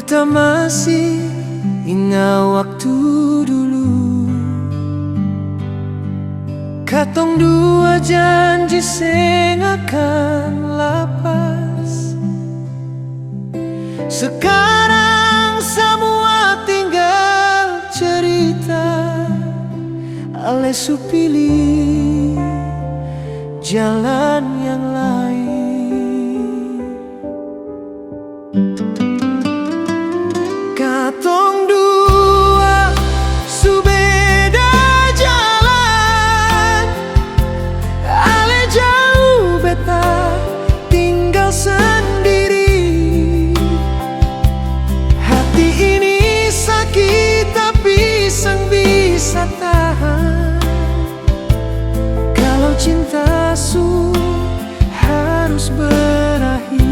Beta masih ingat waktu dulu, katong dua janji seng akan lapas. Sekarang semua tinggal cerita, ale su pilih jalan yang lain. Katong dua su beda jalan, ale jauh beta tinggal sendiri. Hati ini sakit tapi sang bisa tahan. Kalau cinta su harus berakhir.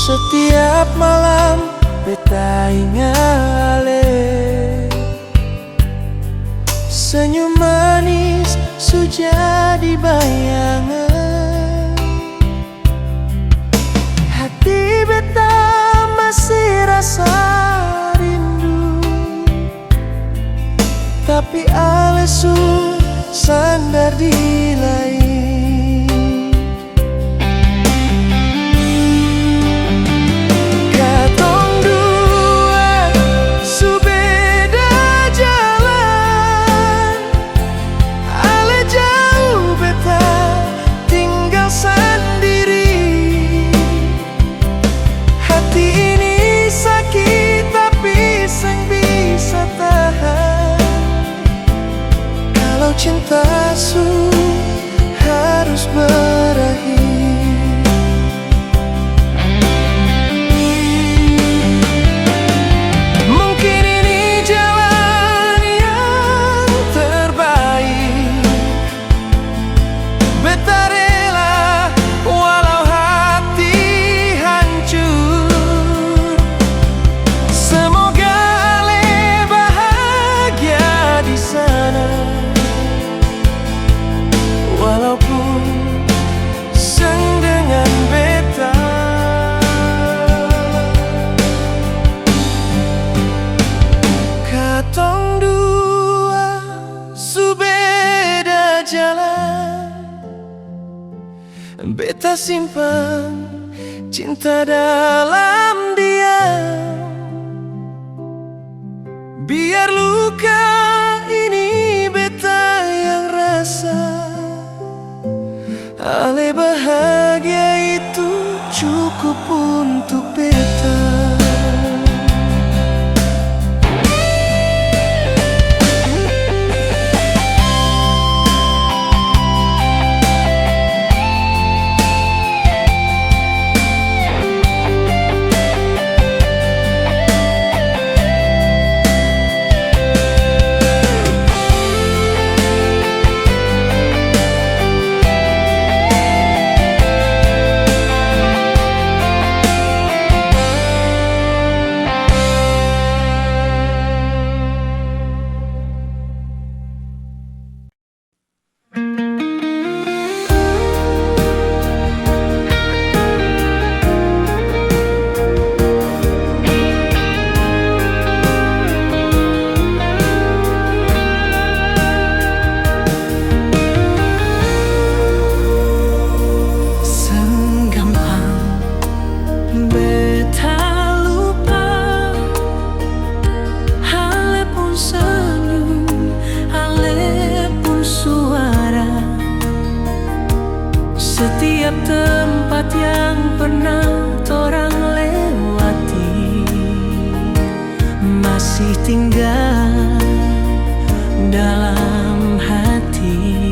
Setiap malam beta ingat ale, senyum manis su jadi bayangan. Hati beta masih rasa rindu, tapi ale su sandar di lain. Cinta su harus berakhir. Mungkin ini jalan yang terbaik. Beta rela walau hati hancur. Semoga ale bahagia di sana, walaupun seng dengan beta. Katong dua su beda jalan, beta simpan cinta dalam diam. Biar luka ini beta yang rasa, ale bahagia itu cukup untuk beta. Setiap tempat yang pernah torang lewati masih tinggal dalam hati.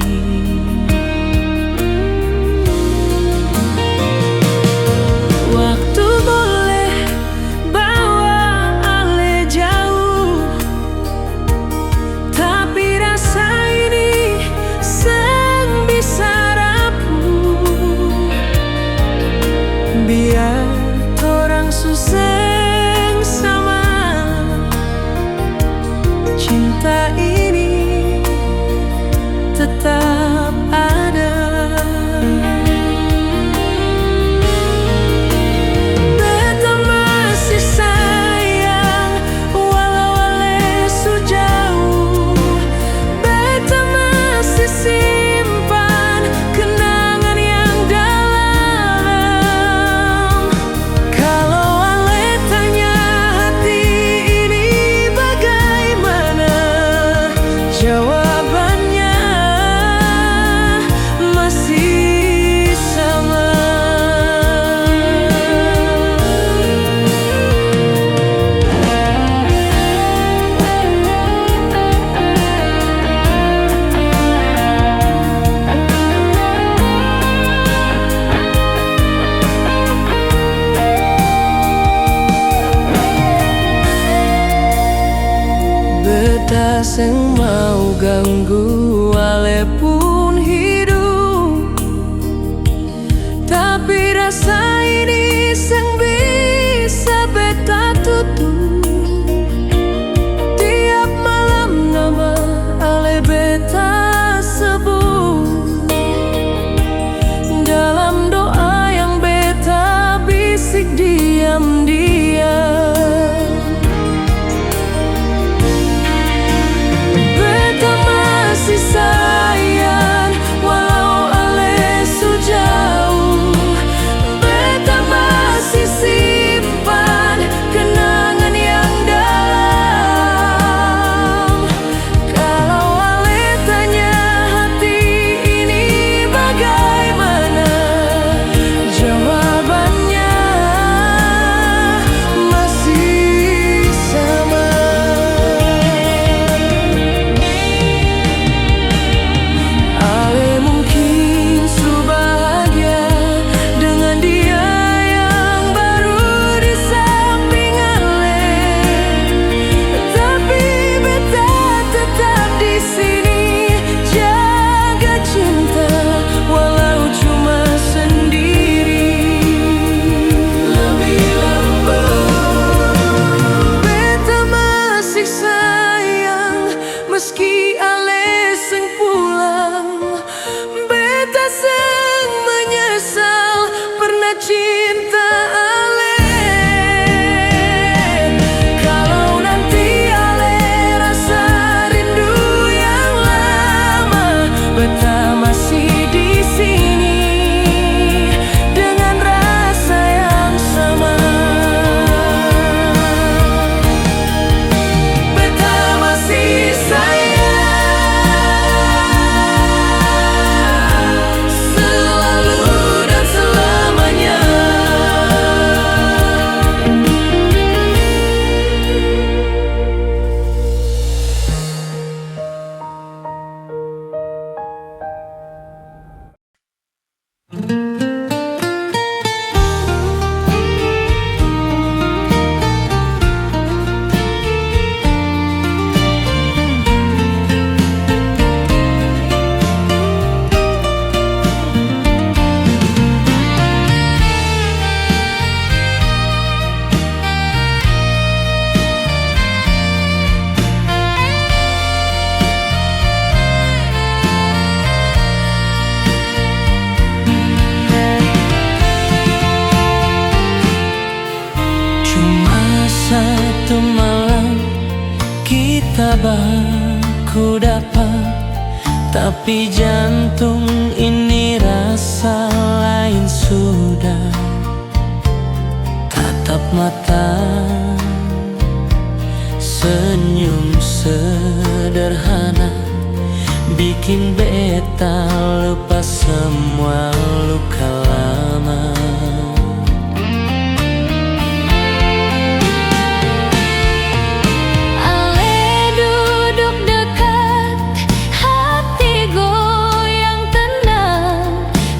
sing mau ganggu walaupun hidup, tapi rasa ini sing bisa beta tutup. Tiap malam nama ale beta sebut, dalam doa yang beta bisik diam-diam. Beta masih sayang walau ale su jauh. Beta masih simpan kenangan yang dalam. Kalau ale tanya hati ini bagaimana, jawabannya masih sama. Ale mungkin su bahagia dengan dia yang baru di samping ale, tapi beta tetap di sini jaga cinta walau cuma sendiri. Lebih lembut beta masih sayang meski ale seng pulang. Beta seng menyesal pernah cinta ale. Kalau nanti ale rasa rindu yang lama, beta masih di sini dengan rasa yang sama. Beta masih sayang selalu dan selamanya. Cuma satu malam kita baku dapat, tapi jantung ini rasa lain sudah. Tatap mata, senyum sederhana bikin beta lupa semua luka lama. Ale duduk dekat, hati goyang tenang,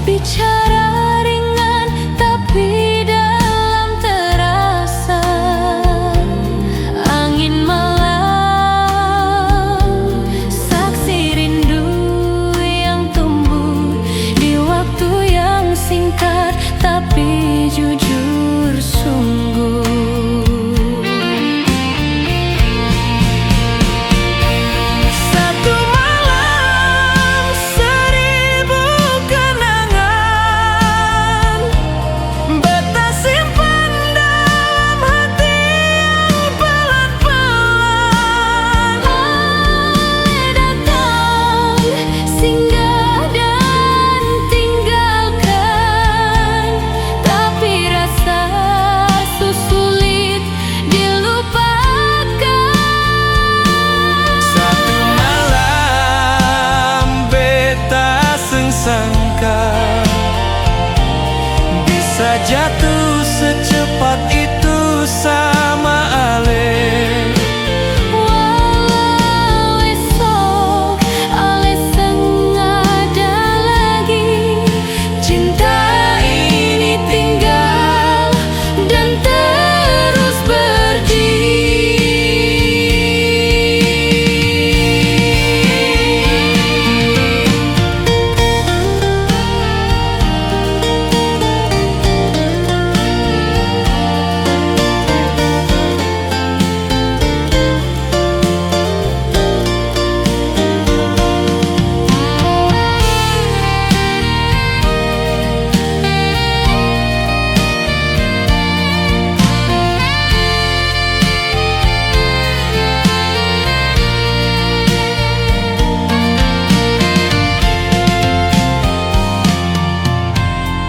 bicara ringan tapi dalam terasa. Angin malam, saksi rindu yang tumbuh di waktu yang singkat tapi jujur sungguh. Satu malam, seribu kenangan beta simpan dalam hati yang pelan-pelan. Ale datang, singgah dan tinggalkan, tapi rasa sulit dilupakan. Satu malam beta seng sangka bisa jatuh secepat itu sama ale. Walau esok ale seng ada lagi, cinta ini tinggal dan terus berdiri.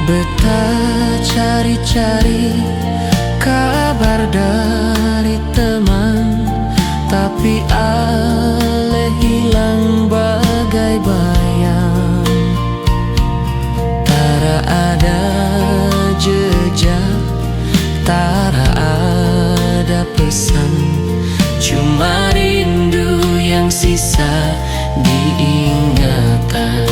Beta cari-cari kabar dari teman, tapi ale hilang bagai bayang. Tara ada jejak, tara ada pesan, cuma rindu yang sisa diingatan.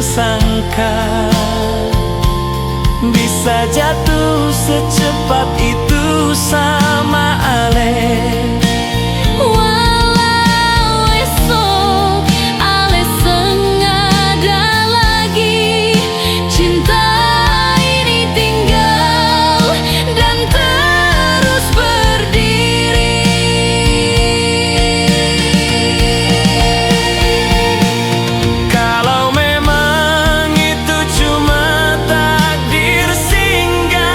Sangka bisa jatuh secepat itu sama ale. Walau esok ale sengada lagi, cinta ini tinggal dan terus berdiri. Kalau memang itu cuma takdir singgah,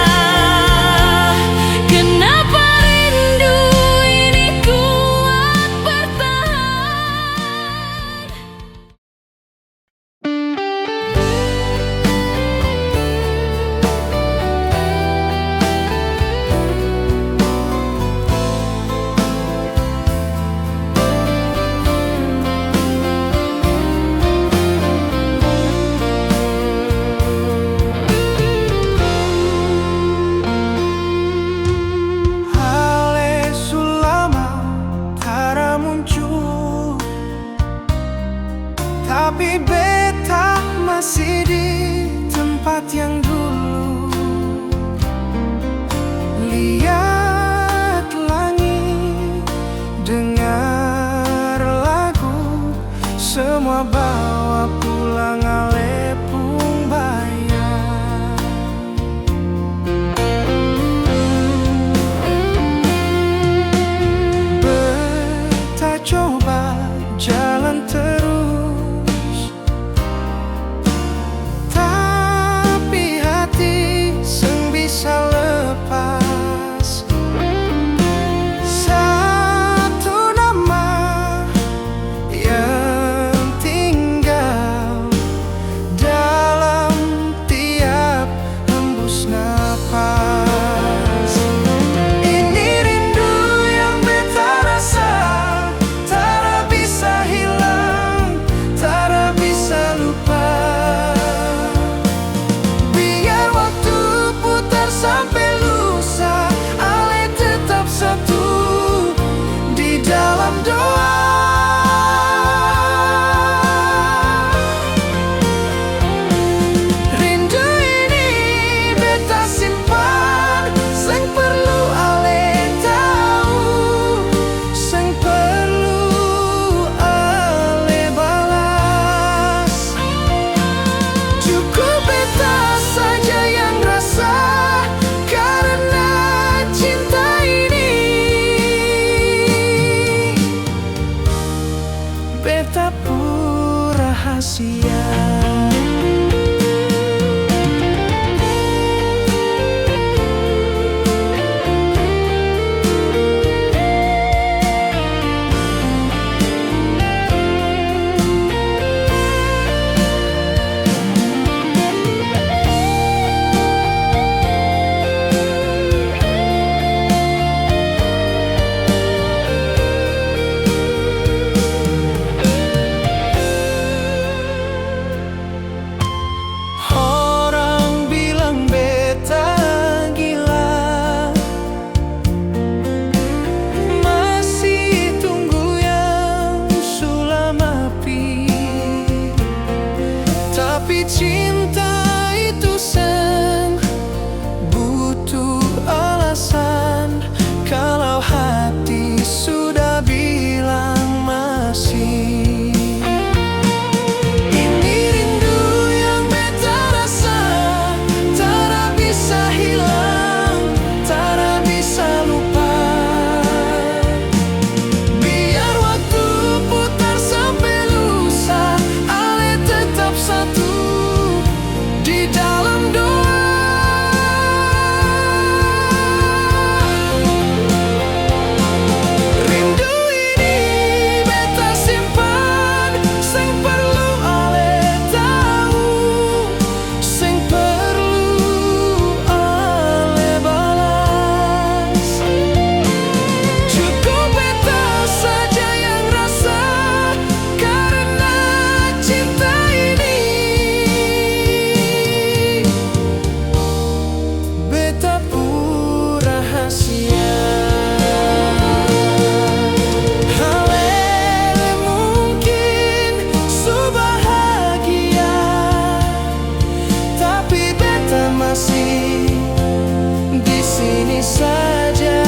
saja.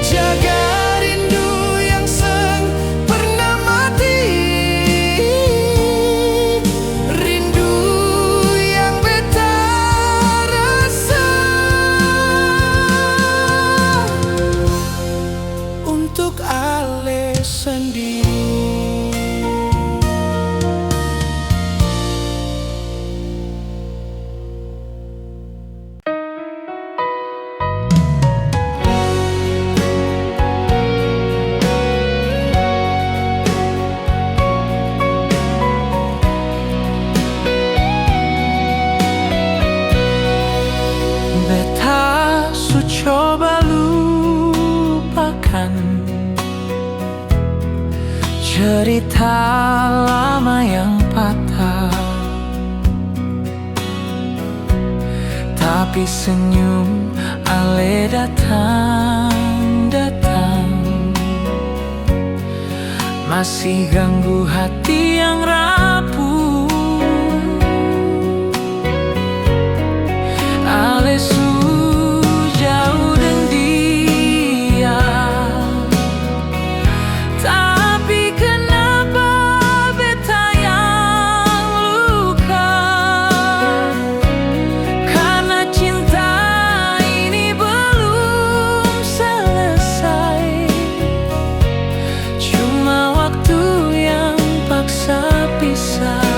Jaga rindu yang pernah mati, rindu yang beta rasa untuk Ale sendiri. Beta su coba lupakan cerita lama yang patah, tapi senyum Ale datang masih ganggu hati yang rapuh. Ale su jauh dan dia, tapi kenapa beta yang luka? Karena cinta ini belum selesai, cuma waktu yang paksa pisah.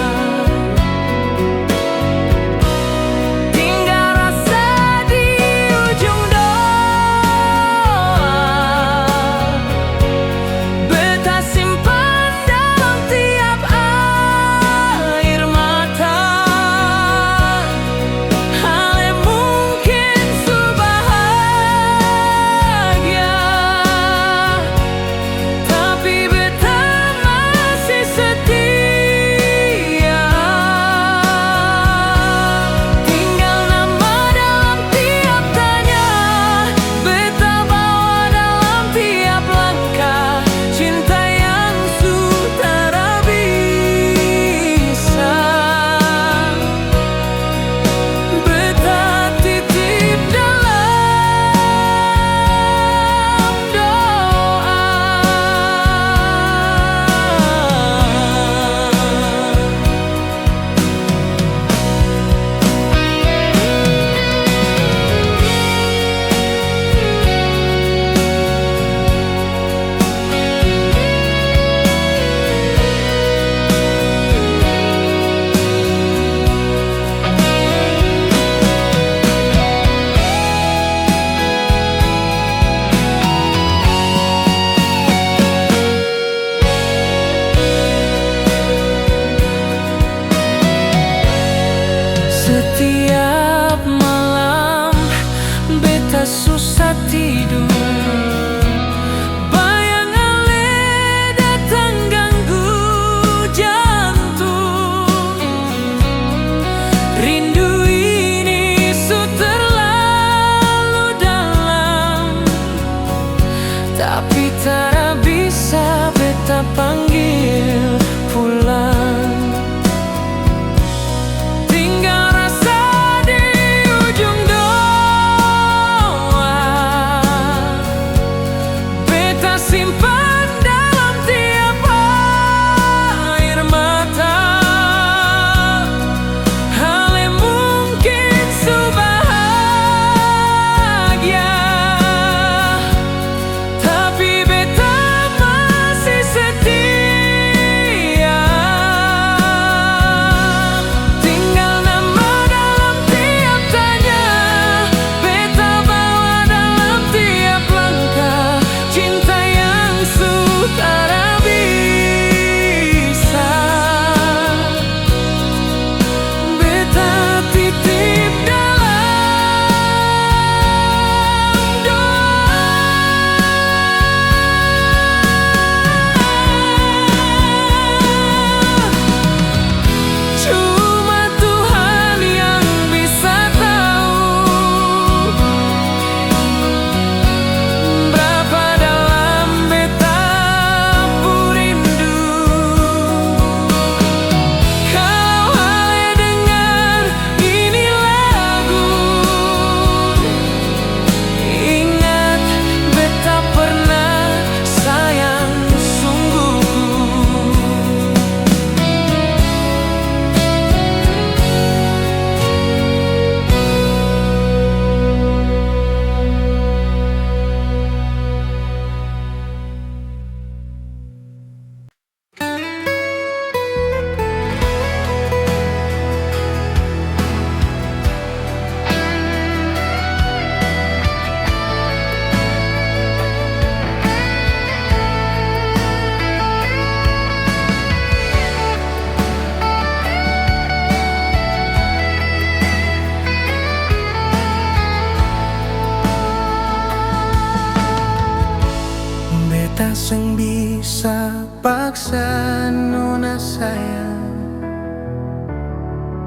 sing bisa paksa nona sayang.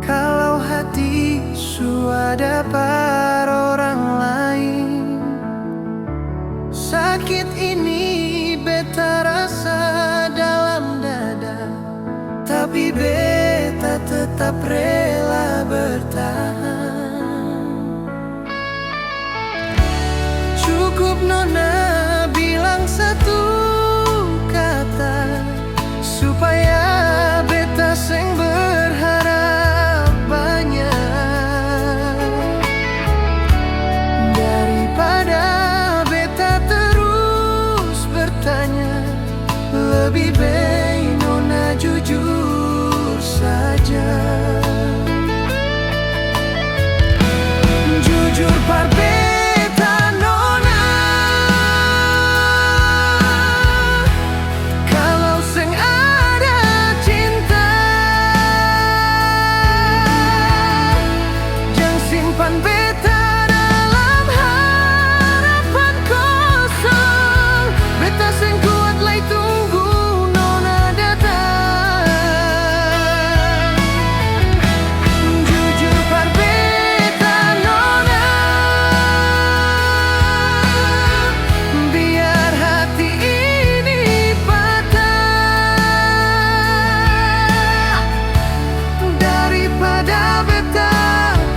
Kalau hati sudah dapat orang lain, sakit ini beta rasa dalam dada, tapi beta tetap rela bertahan. Cukup nona bilang satu kata, supaya beta sing berharap banyak. Daripada beta terus bertanya, lebih baik nona jujur saja. Jujur par beta nona, kalau sing ada cinta, jangan simpan beta dalam harapan kosong. Beta sing kuat lay tunggu nona datang. Jujur par beta nona, biar hati ini patah. Daripada beta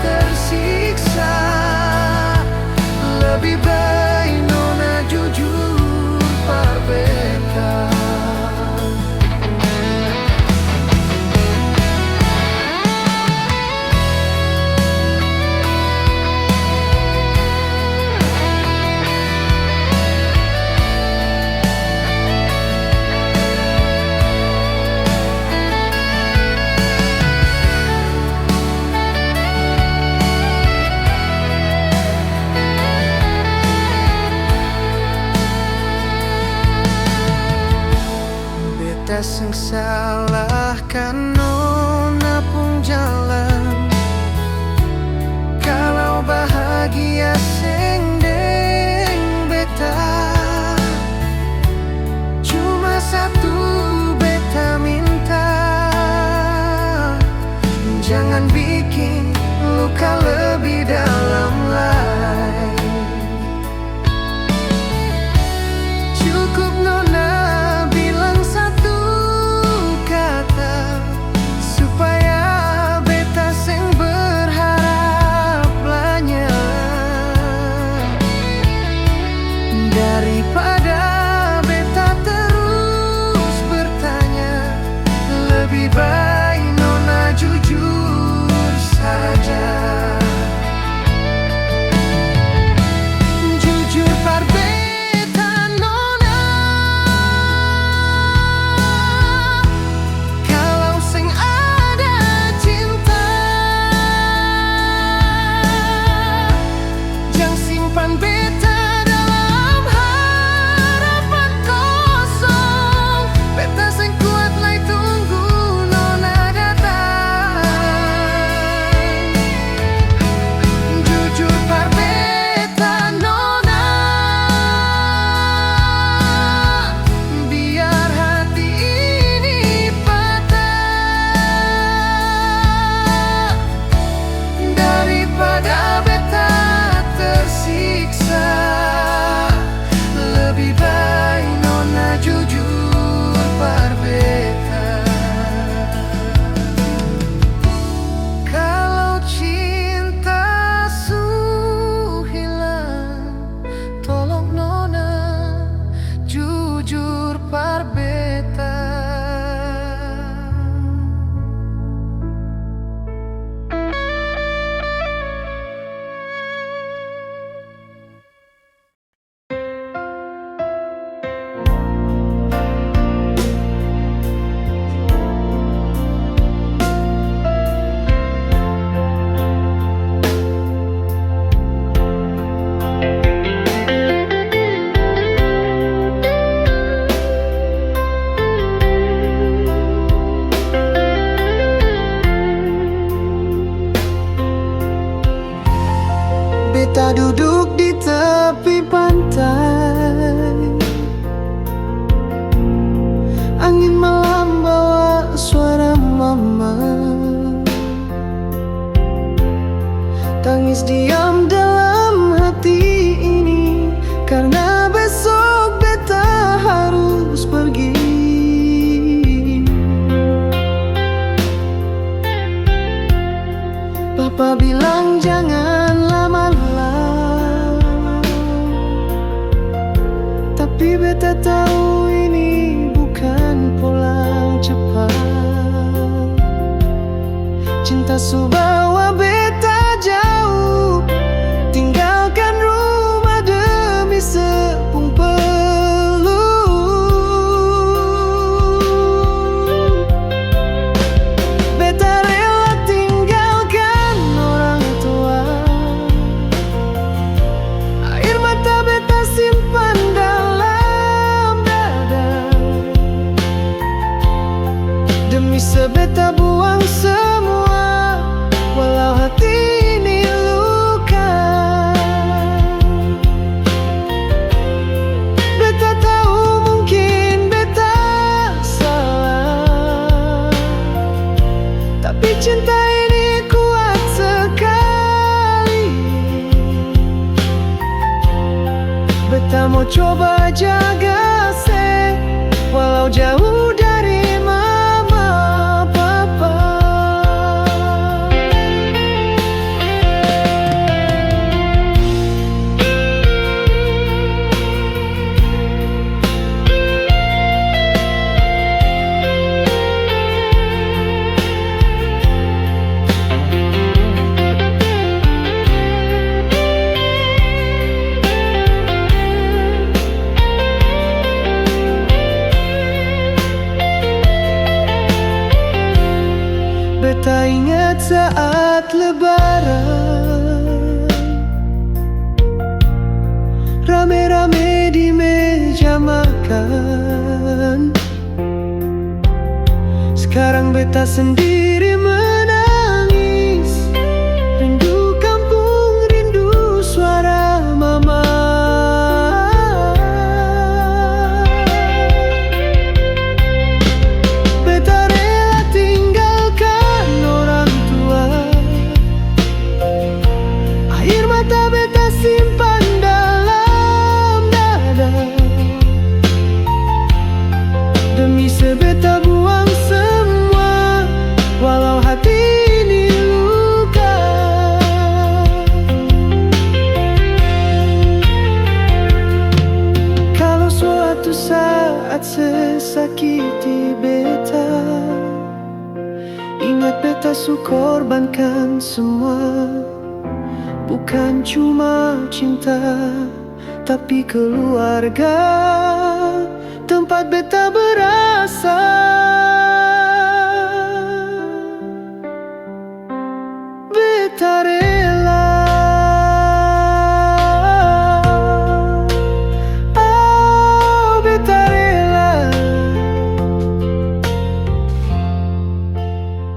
tersiksa, lebih baik nona jujur par beta. Beta sing salahkan nona pun jalan. Kalau bahagia sing deng beta, cuma satu beta minta, jangan bikin luka lebih dalam lagi. Cukup nona bilang satu kata, supaya beta sing berharap banyak. Daripada beta terus bertanya, lebih baik nona jujur saja. Jujur par beta nona, kalau sing ada cinta, jangan simpan beta dalam harapan kosong. Beta sing kuat lay tunggu nona datang. Jujur par beta nona, biar hati ini patah. Daripada beta tersiksa, lebih baik nona jujur par beta. Kalau cinta su hilang, tolong nona jujur par beta. Beta duduk di tepi pantai, terus diam dalam hati ini, karena besok beta harus pergi. Papa bilang jangan lama-lama, tapi beta tahu ini bukan pulang cepat. Cinta bawa beta jauh, tinggalkan rumah demi sepung peluk. Beta rela tinggalkan orang tua, air mata beta simpan dalam dada, demi sebeta buang semua, walau hati ini luka. Beta tahu mungkin beta salah, tapi cinta ini kuat sekali. Beta mau coba jaga se, walau jauh dari mama papa. Beta ingat saat lebaran, rame-rame di meja makan. Sekarang beta sendiri menangis, rindu kampung, rindu suara mama. Beta rela tinggalkan orang tua, air mata beta simpan dalam dada, demi sebeta buang semua, walau hati ini luka. Kalau suatu saat sesakiti beta, ingat beta su korbankan semua, bukan cuma cinta, tapi keluarga, tempat beta berasal. Beta rela, oh beta rela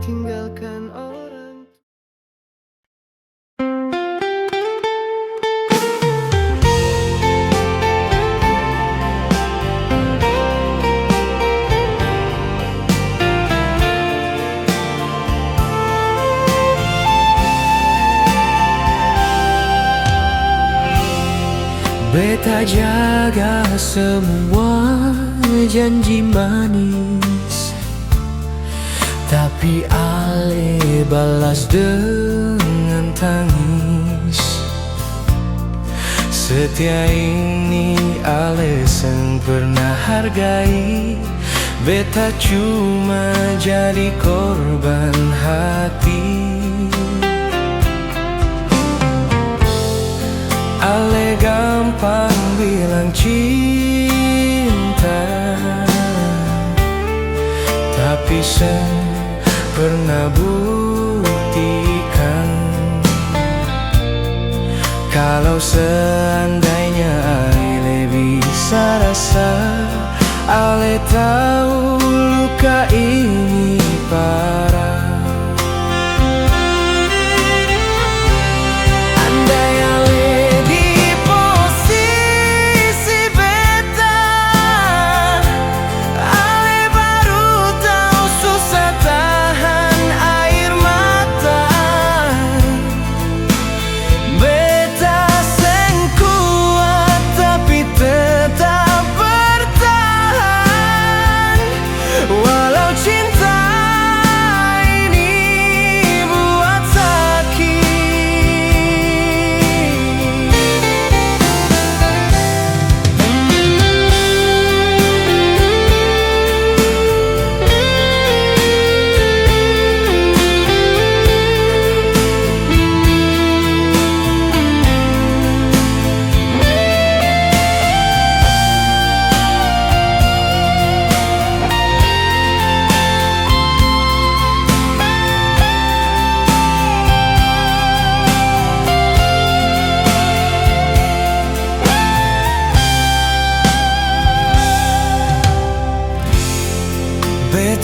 tinggalkan orang. Beta jaga semua janji manis, tapi ale balas dengan tangis. Setia ini ale sen pernah hargai, beta cuma jadi korban hati. Ale gampang bilang cinta, tapi sen pernah buktikan. Kalau seandainya Ale bisa rasa, Ale tahu luka ini parah.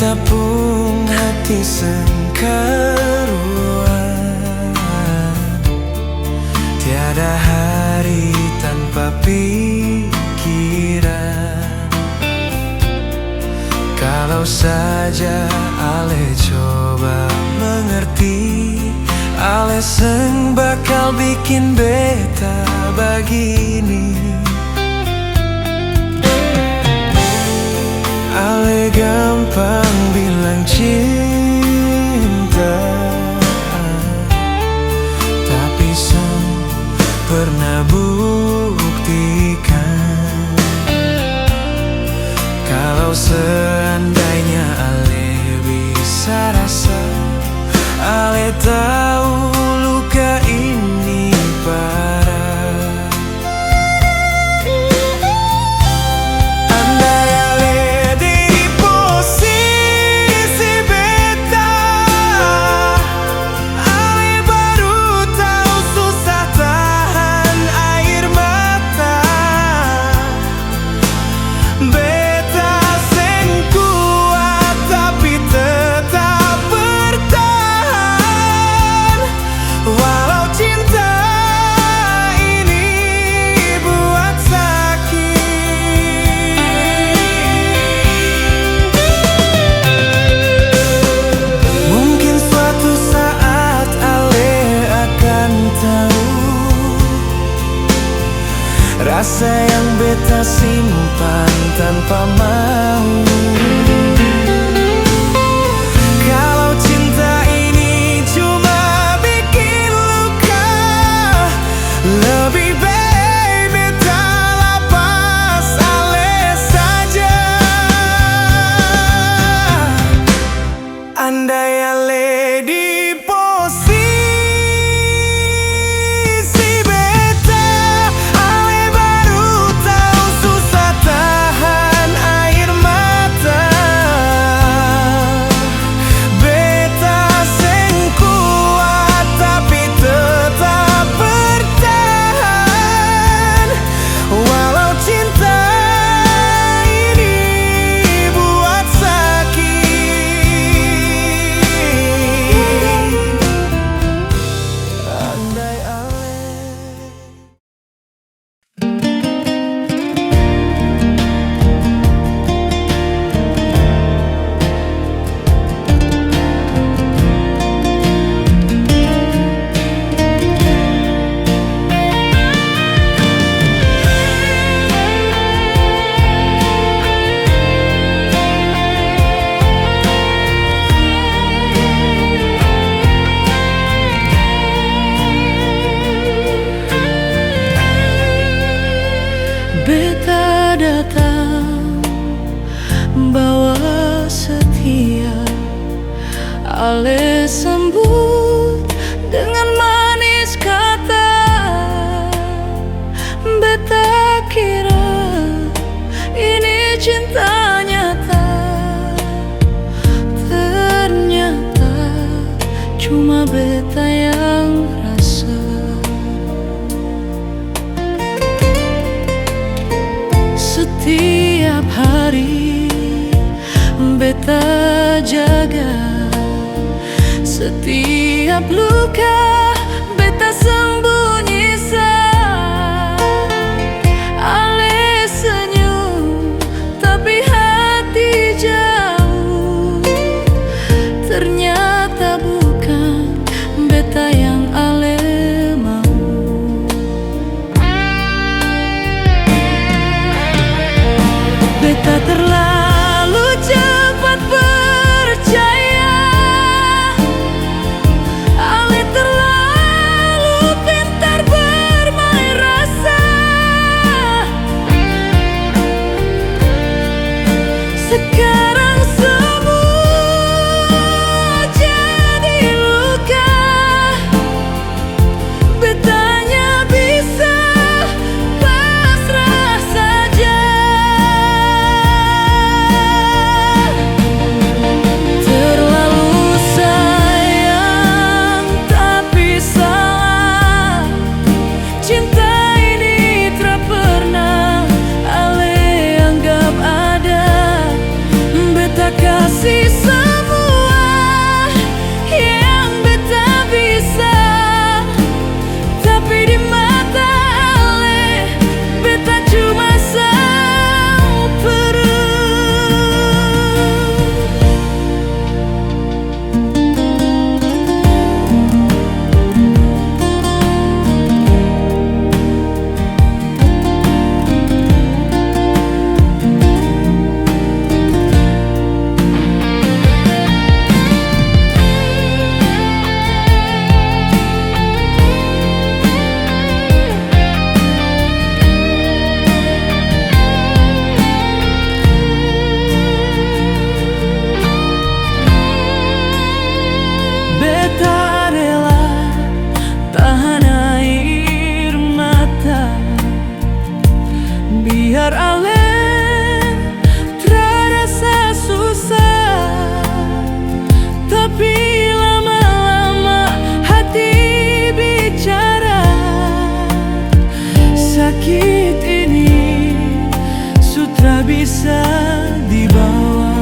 tapung hati sengkaruan. Tiada hari tanpa pikiran. Kalau saja Ale coba mengerti, Ale seng bakal bikin beta begini. Ale gampang bilang cinta, tapi seng pernah buktikan. Kalau seandainya Ale bisa rasa, Ale tahu luka ini parah. Andai Ale di posisi beta, Ale baru tahu susah tahan air mata. Beta seng kuat tapi tetap bertahan. Walau cinta ini buat sakit. Mungkin suatu saat Ale akan tahu rasa yang beta simpan tanpa mau. Kalau cinta ini cuma bikin luka, lebih baik beta lepas Ale saja. Andai Ale di posisi beta, Ale baru tahu susah tahan air mata. Beta seng kuat tapi tetap bertahan. Walau cinta ini buat sakit. Andai Ale Beta datang bawa setia, Ale sambut dengan manis kata. Beta kira ini cinta nyata, ternyata cuma beta yang rasa. Setiap hari beta jaga, setiap luka beta sembunyi sah. Ale senyum tapi hati jauh, ternyata bukan beta yang Ale mau. Beta terlalu cepat percaya, Ale terlalu par ale terasa susah, tapi lama-lama hati bicara. Sakit ini sutra bisa dibawa.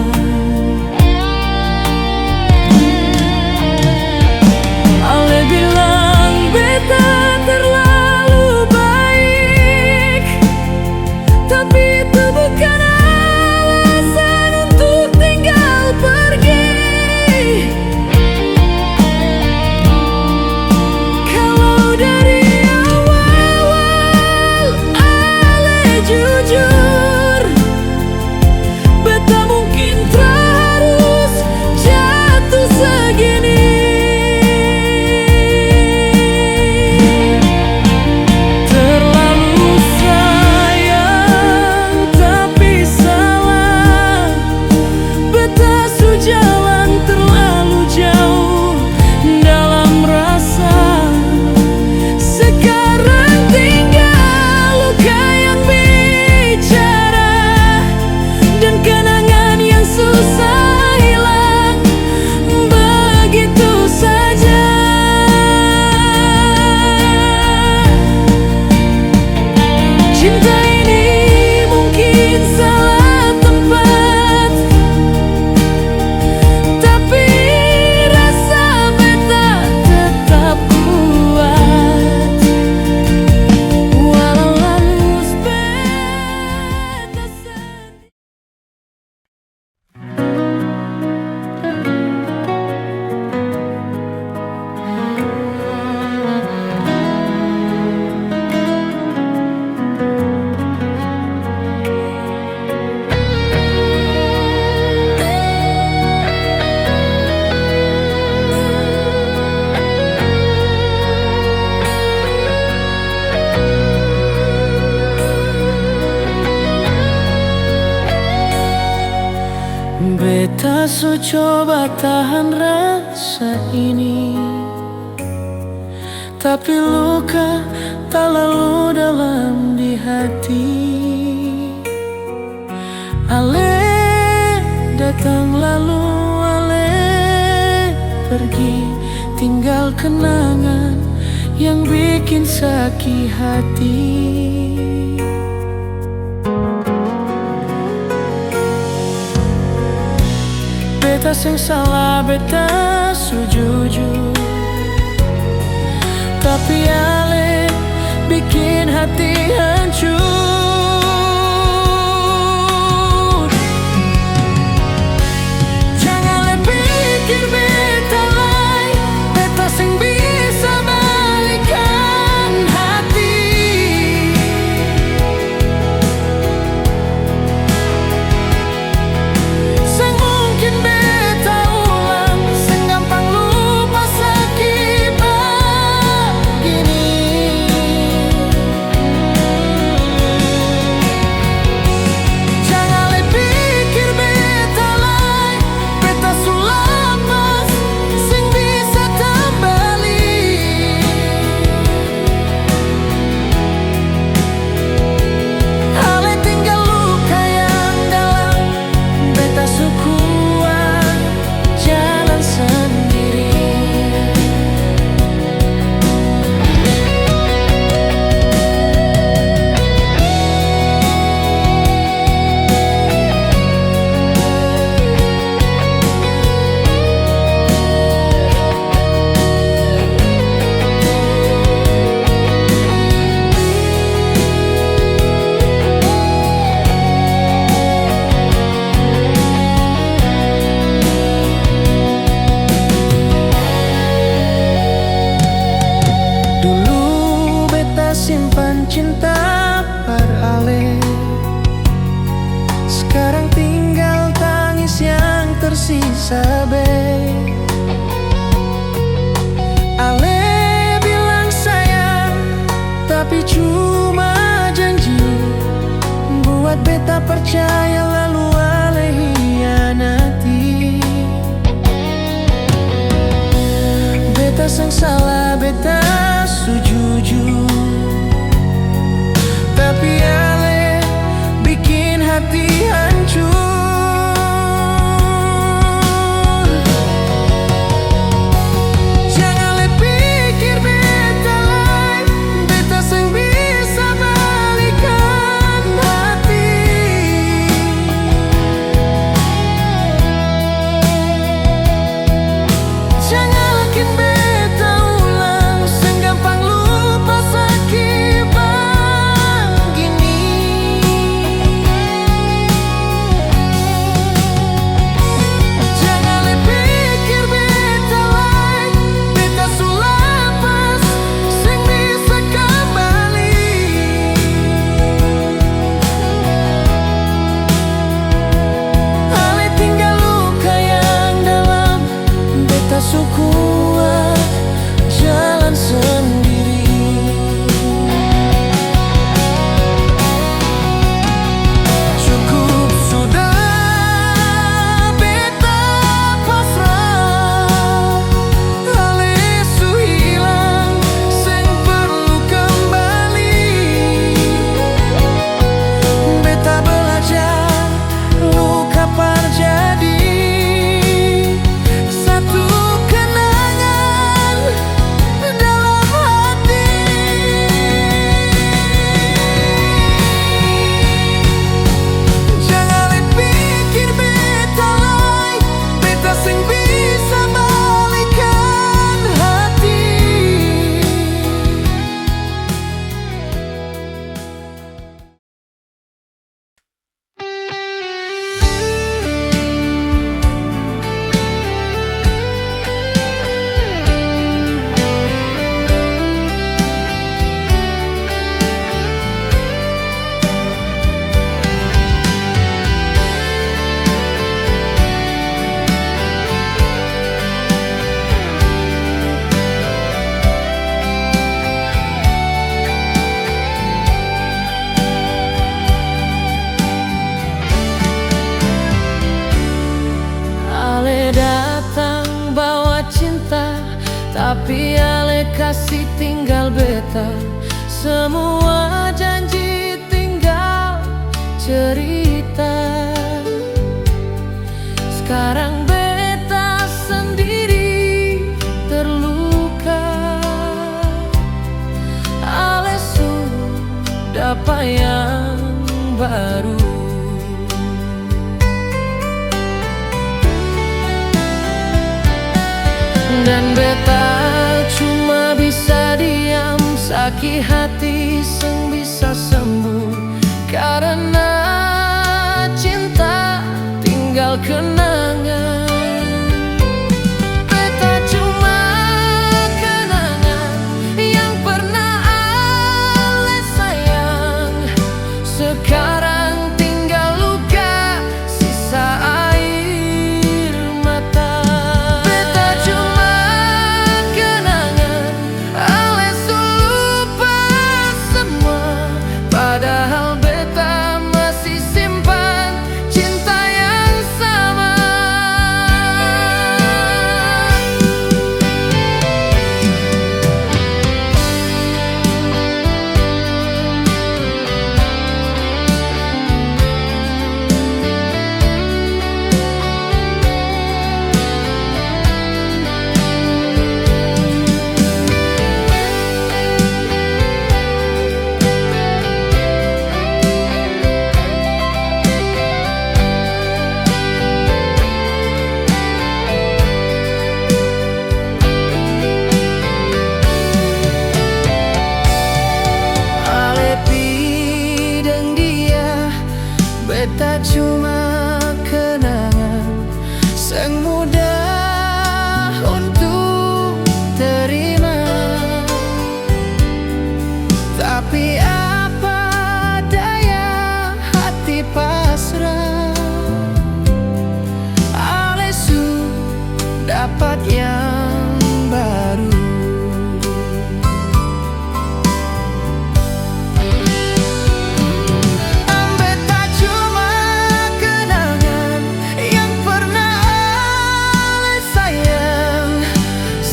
Ale bilang beta terlalu baik, tapi itu bukan alasan untuk tinggal pergi. Kalau dari awal Ale jujur, beta mungkin terus jatuh segini. Terlalu sayang tapi salah, beta sejalan terlalu jauh dalam rasa. Sekarang tinggal luka yang bicara dan kenangan yang susah hilang begitu saja. Cinta ini mungkin salah tempat, tapi rasa beta tetap kuat. Walau halus beta sendiri. Beta so coba tahan rasa ini, tapi luka tak lalu dalam di hati. Ale datang lalu ale pergi, tinggal kenangan yang bikin sakit hati. Beta sing salah, beta sujujur, tapi ale bikin hati hancur. Jangan le pikir beta lai, beta sing bisa balikan hati. Sing mungkin beta ulang, sing gampang lupa sakit begini. Jangan le pikir beta lai, beta sulamas sing bisa kembali. Ale tinggal luka yang dalam, beta sukuat jalan sendiri. Dulu beta simpan cinta par ale, sekarang tinggal tangis yang tersisa be. Ale bilang sayang, tapi cuma janji, buat beta percaya lalu ale hianati. Beta sang salah, beta sujujur, tapi ale kasih tinggal beta, semua janji tinggal cerita. Sekarang beta sendiri terluka, ale sudah apa yang baru. Dan beta cuma bisa diam, sakit hati seng bisa sembuh, karena cinta tinggal kenangan. Beta cuma kenangan yang pernah ale sayang, sekarang tinggal luka sisa air mata. Beta cuma kenangan ale lupa semua, padahal beta masih simpan cinta yang sama. Beta cuma kenangan sang mudah untuk terima, tapi apa daya hati pasrah, ale dapat yang baru.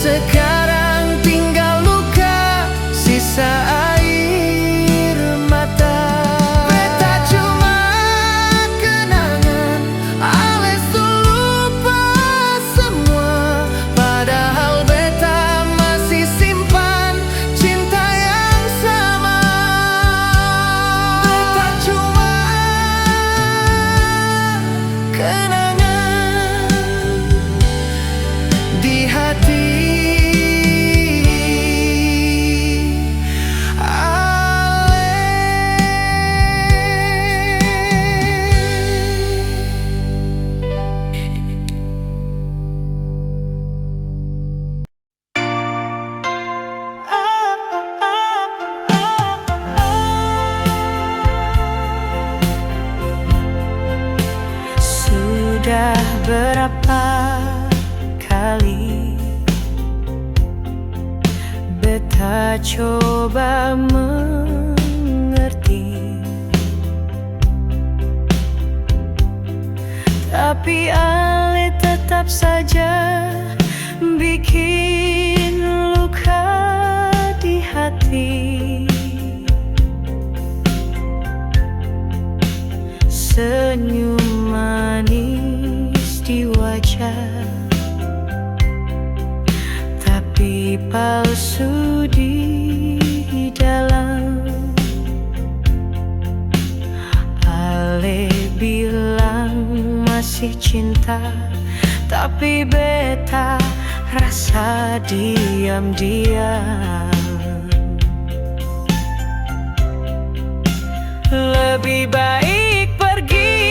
Sekarang tinggal luka sisa air mata. Beta cuma kenangan ale lupa semua, padahal beta masih simpan cinta yang sama. Beta cuma kenangan di hati. Sudah berapa kali beta coba mengerti, tapi ale tetap saja bikin luka di hati. Senyum manis di wajah, tapi palsu di dalam. Ale bilang masih cinta, tapi beta rasa diam-diam. Lebih baik pergi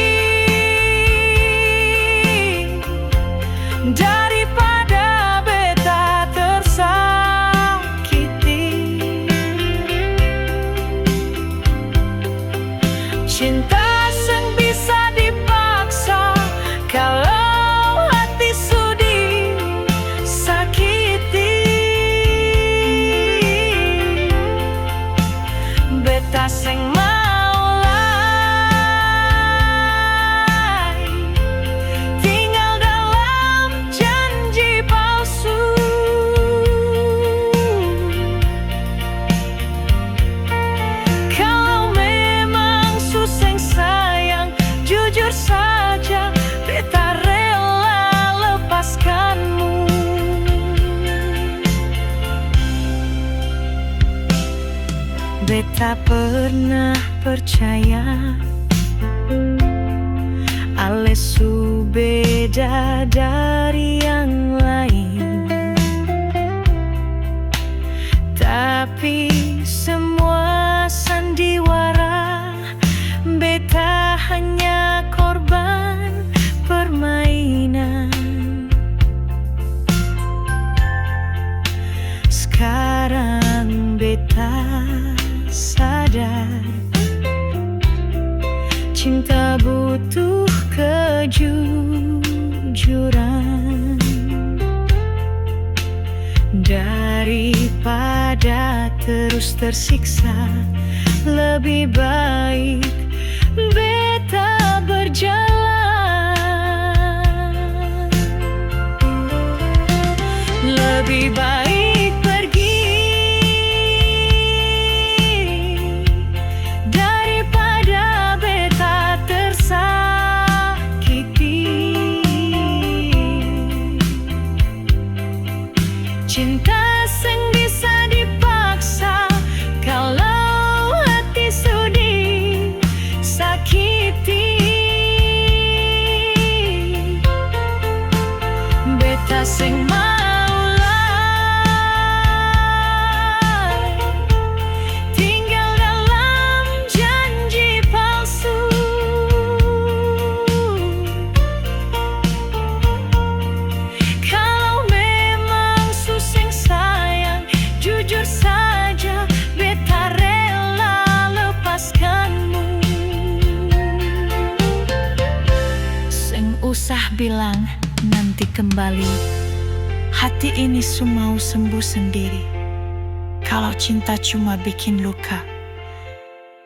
daripada beta tersakiti. Cinta seng bisa dipaksa kalau hati sudi sakiti. Beta seng beta pernah percaya Ale su beda dari yang lain, tapi semua sandiwara beta hanya korban permainan. Sekarang beta sadar cinta butuh kejujuran. Daripada terus tersiksa, lebih baik beta berjalan. Lebih baik pergi daripada beta tersakiti. Cinta sing bisa dipaksa kalau hati sudi sakiti. Beta sing tinggal dalam janji palsu. Kalau memang suseng sayang, jujur saja beta rela lepaskanmu. Seng usah bilang nanti kembali, hati ini semau sembuh sendiri. Kalau cinta cuma bikin luka,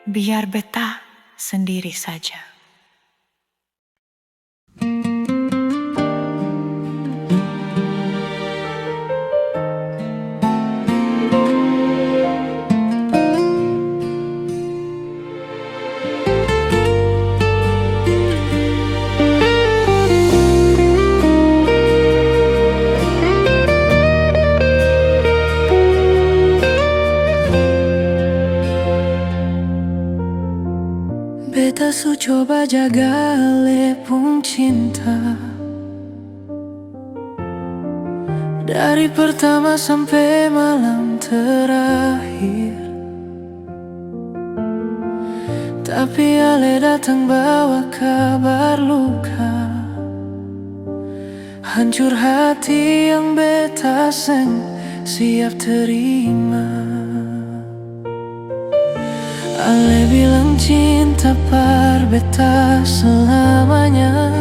biar beta sendiri saja. Beta su coba jaga lepung cinta, dari pertama sampai malam terakhir. Tapi Ale datang bawa kabar luka, hancur hati yang beta seng siap terima. Ale bilang cinta par beta selamanya,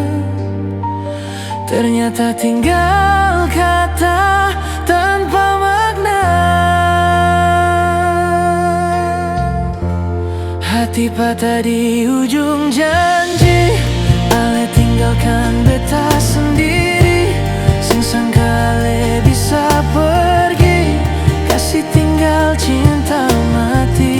ternyata tinggal kata tanpa makna. Hati patah di ujung janji, Ale tinggalkan beta sendiri. Sing sangka Ale bisa pergi, kasih tinggal cinta mati.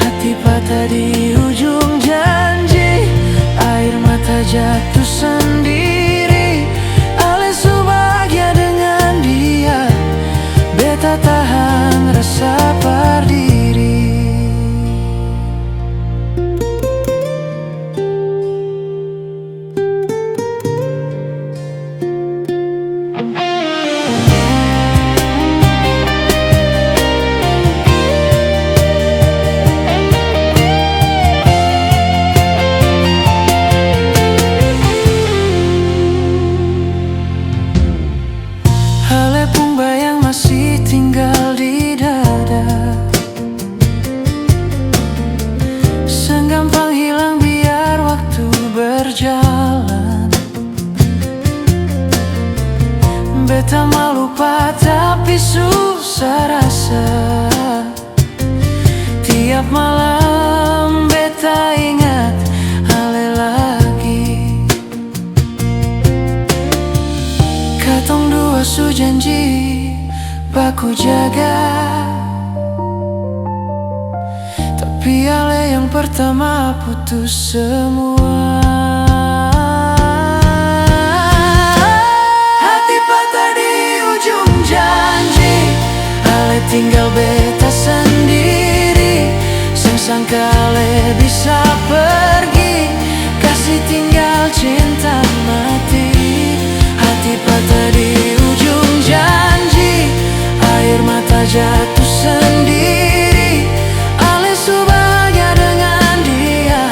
Hati patah di ujung janji, air mata jatuh sendiri. Ale su bahagia dengan dia, beta tahan rasa perdiri. Masih tinggal di dada, segampang hilang biar waktu berjalan. Beta mau lupa tapi susah rasa. Tiap malam beta ingat Ale lagi. Katong dua su janji baku jaga, tapi Ale yang pertama putus semua. Hati patah di ujung janji, Ale tinggal beta sendiri. kali bisa pergi, kasih tinggal cinta mati. Hati patah di ujung janji, air mata jatuh sendiri. Ale bahagia dengan dia,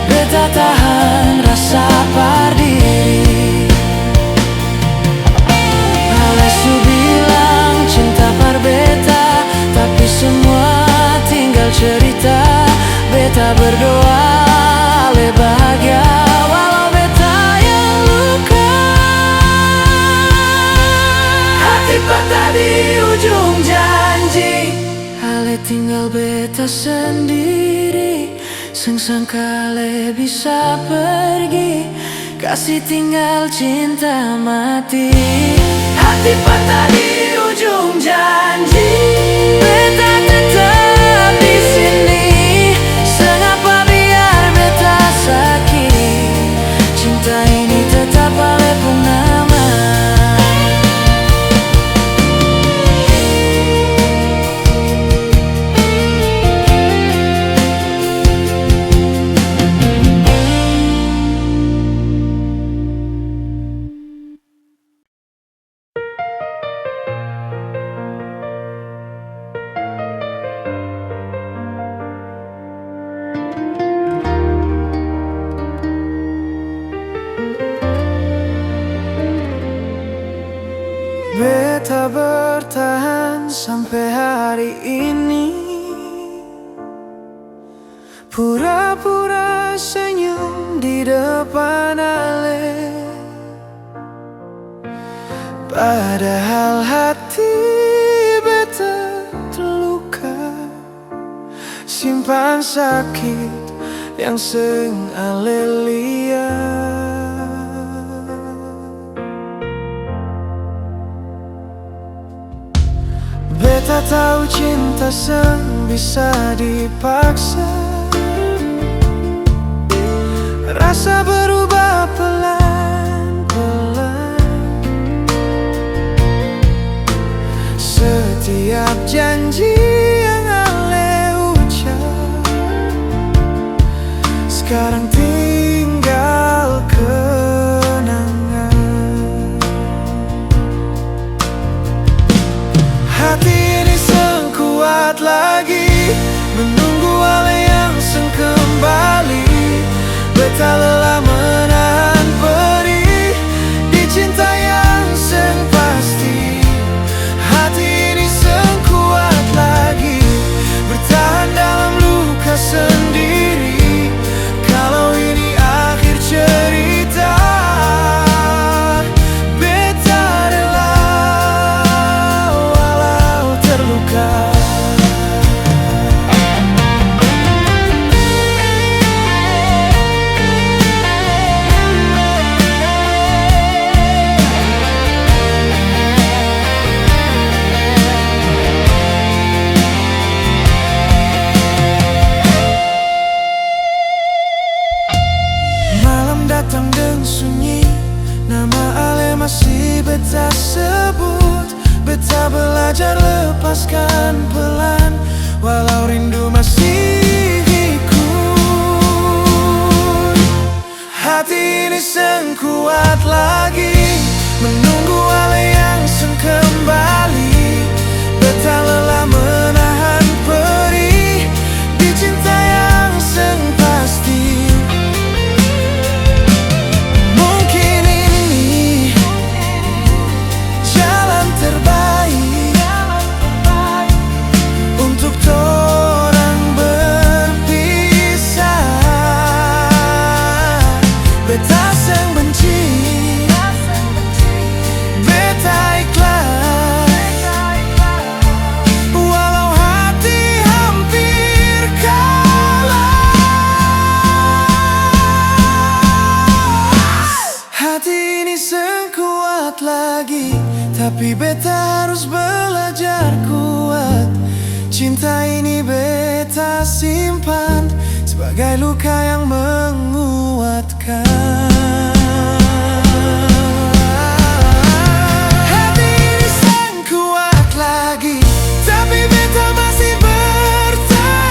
beta tahan rasa pardiri. Ale bilang cinta par beta, tapi semua tinggal cerita. Beta berdoa Ale bahagia walau beta yang luka. Hati patah di ujung janji, Ale tinggal beta sendiri. Sangka Ale bisa pergi, kasih tinggal cinta mati. Hati patah di ujung janji, beta tetap di sini. Sengapa biar beta sakit, cinta ini tetap Ale pun nama. Beta bertahan sampai hari ini, pura-pura senyum di depan Ale. Padahal hati beta terluka, simpan sakit yang seng Ale lihat. Beta tahu cinta seng bisa dipaksa, rasa berubah pelan-pelan. Setiap janji yang Ale ucap sekarang tinggal kenangan. Hati ini seng kuat lagi menunggu Ale yang seng kembali. Beta lelah menahan perih di cinta yang seng pasti. Hati ini seng kuat lagi bertahan dalam luka sendiri. Kalau ini akhir cerita, beta rela walau terluka. Malam datang dan sunyi, nama Ale masih beta sebut. Beta belajar lepaskan pelan, walau rindu masih ikut. Hati ini seng kuat lagi menunggu Ale yang seng kembali. Beta lelah menahan perih di cinta yang seng pasti. Mungkin ini jalan terbaik untuk torang berpisah. Beta seng benci, beta ikhlas, walau hati hampir kalah. Hati ini seng kuat lagi, tapi beta harus belajar kuat. Cinta ini beta simpan sebagai luka yang menguatkan. Hati ini seng kuat lagi, tapi beta masih bertahan.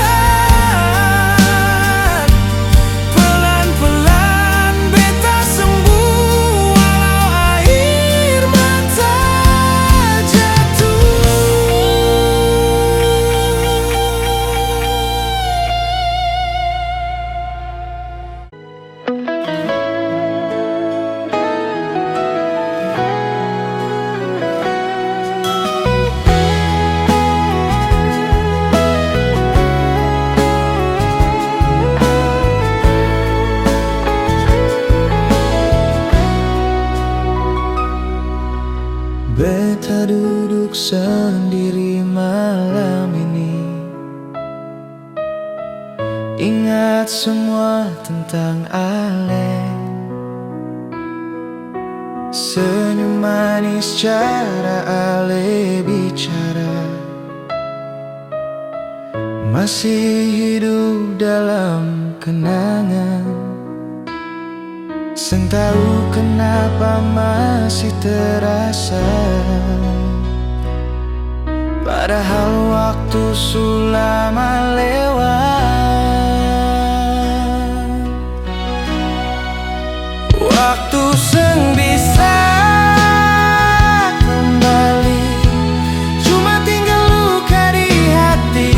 ingat semua tentang Ale. Senyum manis cara Ale bicara, masih hidup dalam kenangan. Seng tahu kenapa masih terasa, padahal waktu sulama lewat. Waktu seng bisa kembali, cuma tinggal luka di hati.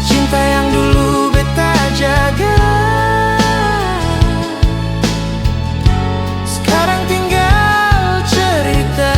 Cinta yang dulu beta jaga, sekarang tinggal cerita.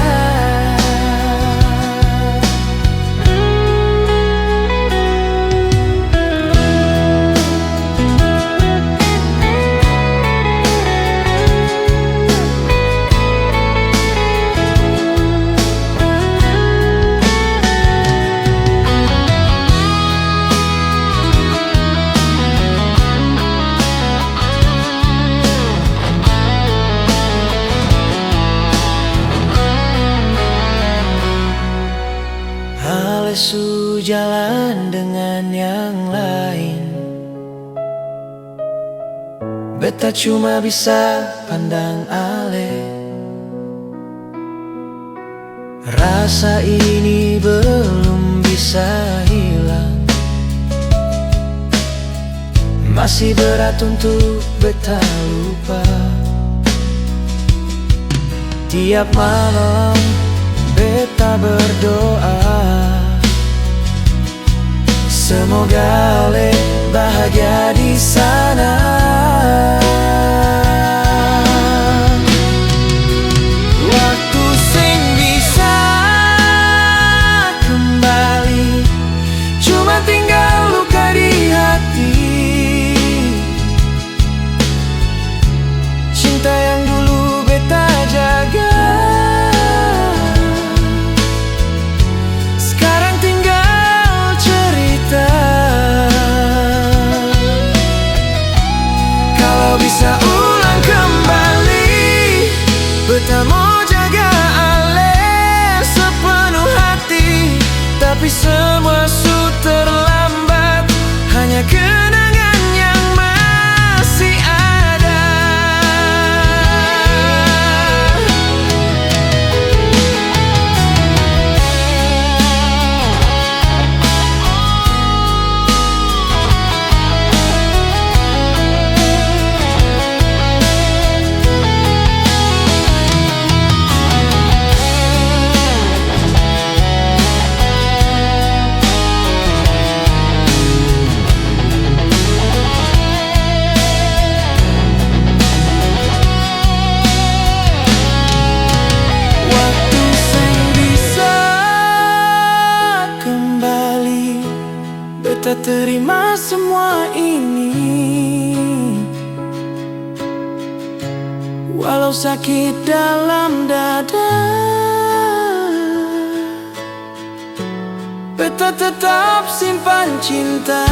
Ale su jalan dengan yang lain, beta cuma bisa pandang Ale. Rasa ini belum bisa hilang, masih berat untuk beta lupa. Tiap malam beta berdoa, semoga Ale bahagia di sana. Waktu sing bisa kembali, cuma tinggal luka di hati. Cinta yang dulu beta jaga, sekarang tinggal cerita. Kalau bisa ulang kembali, beta mau jaga Ale sepenuh hati. Tapi semua sudah terlambat, hanya kenangan yang masih ada. Waktu sing bisa kembali, beta terima semua ini. Walau sakit dalam dada, beta tetap simpan cinta.